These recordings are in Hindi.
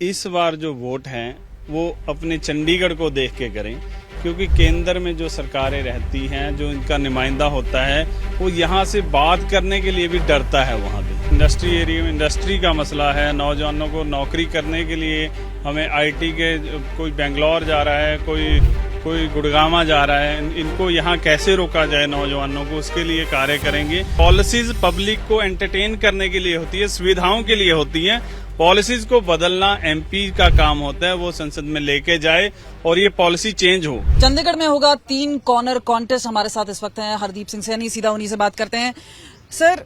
इस बार जो वोट हैं वो अपने चंडीगढ़ को देख के करें, क्योंकि केंद्र में जो सरकारें रहती हैं, जो इनका नुमाइंदा होता है, वो यहाँ से बात करने के लिए भी डरता है। वहाँ पे इंडस्ट्री एरिया में इंडस्ट्री का मसला है, नौजवानों को नौकरी करने के लिए हमें आईटी के कोई बेंगलोर जा रहा है, कोई गुड़गामा जा रहा है, इनको यहाँ कैसे रोका जाए नौजवानों को, उसके लिए कार्य करेंगे। पॉलिसीज पब्लिक को एंटरटेन करने के लिए होती है, सुविधाओं के लिए होती है। पॉलिसीज को बदलना एमपी का काम होता है, वो संसद में लेके जाए और ये पॉलिसी चेंज हो। चंडीगढ़ में होगा 3 कॉर्नर कॉन्टेस्ट। हमारे साथ इस वक्त हैं हरदीप सिंह सैनी, सीधा उन्हीं से बात करते हैं। सर,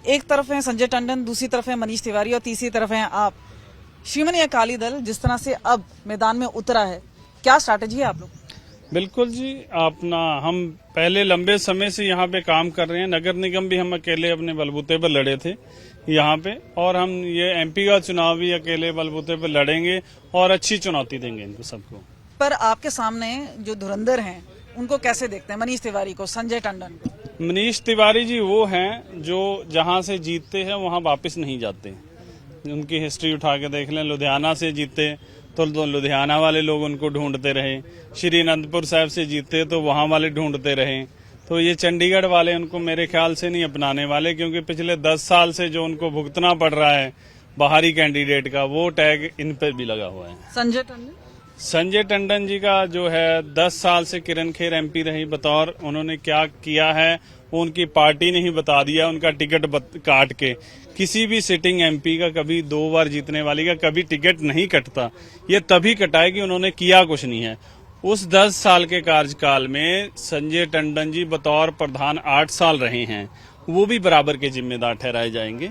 एक तरफ है संजय टंडन, दूसरी तरफ है मनीष तिवारी और तीसरी तरफ है आप। शिरोमणि अकाली दल जिस तरह से अब मैदान में उतरा है, क्या स्ट्रैटेजी है आप लोग? बिल्कुल जी, हम पहले लंबे समय से यहाँ पे काम कर रहे हैं। नगर निगम भी हम अकेले अपने बलबूते पर लड़े थे यहाँ पे, और हम ये एमपी का चुनाव भी अकेले बलबूते पर लड़ेंगे और अच्छी चुनौती देंगे इनको सबको। पर आपके सामने जो धुरंधर हैं उनको कैसे देखते हैं, मनीष तिवारी को, संजय टंडन को? मनीष तिवारी जी वो हैं जो जहाँ से जीतते हैं वहाँ वापस नहीं जाते। उनकी हिस्ट्री उठा के देख लें, लुधियाना से जीते तो लुधियाना वाले लोग उनको ढूंढते रहे, श्री अनंतपुर साहब से जीते तो वहां वाले ढूंढते रहे। तो ये चंडीगढ़ वाले उनको मेरे ख्याल से नहीं अपनाने वाले, क्योंकि पिछले 10 साल से जो उनको भुगतना पड़ रहा है बाहरी कैंडिडेट का, वो टैग इन पर भी लगा हुआ है। संजय टंडन जी का जो है 10 साल से किरण खेर एमपी रही, बतौर उन्होंने क्या किया है वो उनकी पार्टी ने ही बता दिया। उनका टिकट काट के, किसी भी सिटिंग एमपी का, कभी 2 बार जीतने वाली का कभी टिकट नहीं कटता। ये तभी कटा है कि उन्होंने किया कुछ नहीं है। उस 10 साल के कार्यकाल में संजय टंडन जी बतौर प्रधान 8 साल रहे हैं, वो भी बराबर के जिम्मेदार ठहराए जाएंगे,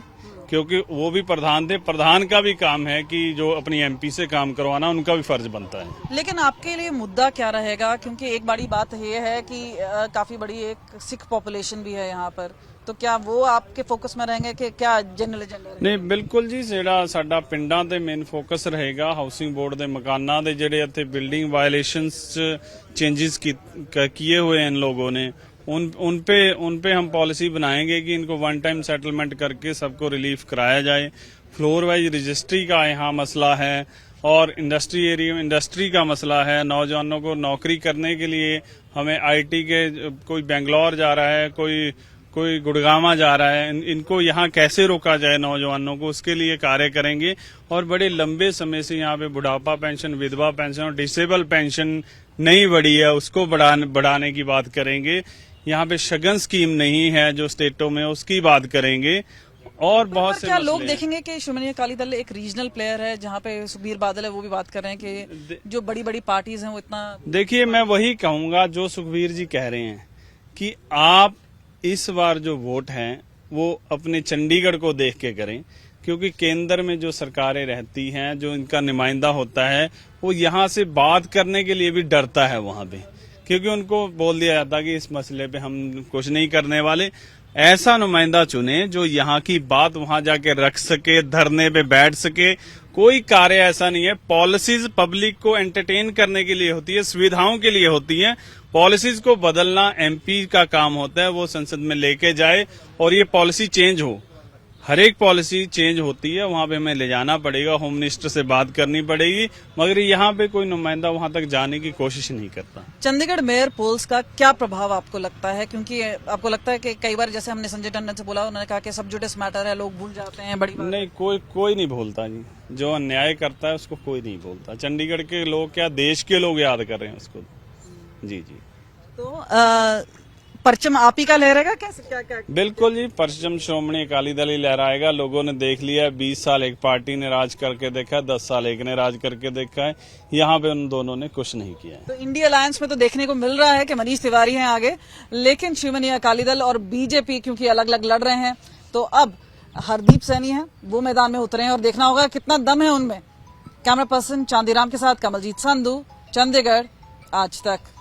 क्योंकि वो भी प्रधान थे। प्रधान का भी काम है कि जो अपनी एमपी से काम करवाना, उनका भी फर्ज बनता है। लेकिन आपके लिए मुद्दा क्या रहेगा, क्योंकि एक बड़ी बात ये है कि काफी बड़ी एक सिख पॉपुलेशन भी है यहाँ पर, तो क्या वो आपके फोकस में रहेंगे कि क्या जनरल एजेंडा? नहीं, बिल्कुल जी, ਜਿਹੜਾ ਸਾਡਾ ਪਿੰਡਾਂ ਤੇ ਮੇਨ ਫੋਕਸ ਰਹੇਗਾ। ਹਾਊਸਿੰਗ बोर्ड ਦੇ मकाना ਦੇ ਜਿਹੜੇ ਇੱਥੇ बिल्डिंग वायलेशंस चेंजेस किए हुए हैं इन लोगों ने, उन पे हम पॉलिसी बनाएंगे कि इनको 1 टाइम सेटलमेंट करके सबको रिलीफ कराया जाए। फ्लोर वाइज रजिस्ट्री का यहाँ मसला है, और इंडस्ट्री एरिया में इंडस्ट्री का मसला है। नौजवानों को नौकरी करने के लिए हमें आईटी के कोई बेंगलोर जा रहा है, कोई गुड़गामा जा रहा है, इनको यहाँ कैसे रोका जाए नौजवानों को, उसके लिए कार्य करेंगे। और बड़े लंबे समय से यहाँ पे बुढ़ापा पेंशन, विधवा पेंशन और डिसेबल पेंशन नहीं बढ़ी है, उसको बढ़ाने की बात करेंगे। यहाँ पे शगन स्कीम नहीं है जो स्टेटों में, उसकी बात करेंगे। और बहुत से क्या लोग देखेंगे कि शिरोमणि अकाली दल एक रीजनल प्लेयर है, जहाँ पे सुखबीर बादल है, वो भी बात कर रहे हैं कि जो बड़ी बड़ी पार्टीज हैं वो इतना। देखिए, मैं वही कहूंगा जो सुखबीर जी कह रहे हैं कि आप इस बार जो वोट हैं वो अपने चंडीगढ़ को देख के करें, क्योंकि केंद्र में जो सरकारें रहती हैं, जो इनका नुमाइंदा होता है, वो यहाँ से बात करने के लिए भी डरता है वहां पे, क्योंकि उनको बोल दिया जाता है कि इस मसले पे हम कुछ नहीं करने वाले। ऐसा नुमाइंदा चुने जो यहाँ की बात वहां जाके रख सके, धरने पे बैठ सके। कोई कार्य ऐसा नहीं है। पॉलिसीज पब्लिक को एंटरटेन करने के लिए होती है, सुविधाओं के लिए होती है। पॉलिसीज को बदलना एमपी का काम होता है, वो संसद में लेके जाए और ये पॉलिसी चेंज हो। हर एक पॉलिसी चेंज होती है, वहां पे हमें ले जाना पड़ेगा, होम मिनिस्टर से बात करनी पड़ेगी, मगर यहाँ पे कोई नुमाइंदा वहां तक जाने की कोशिश नहीं करता। चंडीगढ़ मेयर पोल्स का क्या प्रभाव आपको लगता है? क्योंकि आपको लगता है कि कई बार, जैसे हमने संजय टंडन से बोला, उन्होंने कहा कि सब जुडिस मैटर है, लोग भूल जाते हैं बड़ी बात। नहीं, कोई नहीं भूलता जी। जो अन्याय करता है उसको कोई नहीं भूलता। चंडीगढ़ के लोग क्या, देश के लोग याद कर रहे हैं उसको। जी। तो परचम आप ही का लहराएगा? कैसे क्या? बिल्कुल जी, परचम श्रोमणी अकाली दल ही लहराएगा। लोगों ने देख लिया, 20 साल एक पार्टी ने राज करके देखा, 10 साल एक ने राज करके देखा है। यहाँ पे उन दोनों ने कुछ नहीं किया है। तो इंडिया अलायंस में तो देखने को मिल रहा है कि मनीष तिवारी हैं आगे, लेकिन शिरोमणि अकाली दल और बीजेपी क्योंकि अलग अलग लड़ रहे हैं, तो अब हरदीप सैनी है, वो मैदान में उतरे हैं और देखना होगा कितना दम है उनमें। कैमरा पर्सन चांदीराम के साथ कमलजीत संधू, चंडीगढ़ आज तक।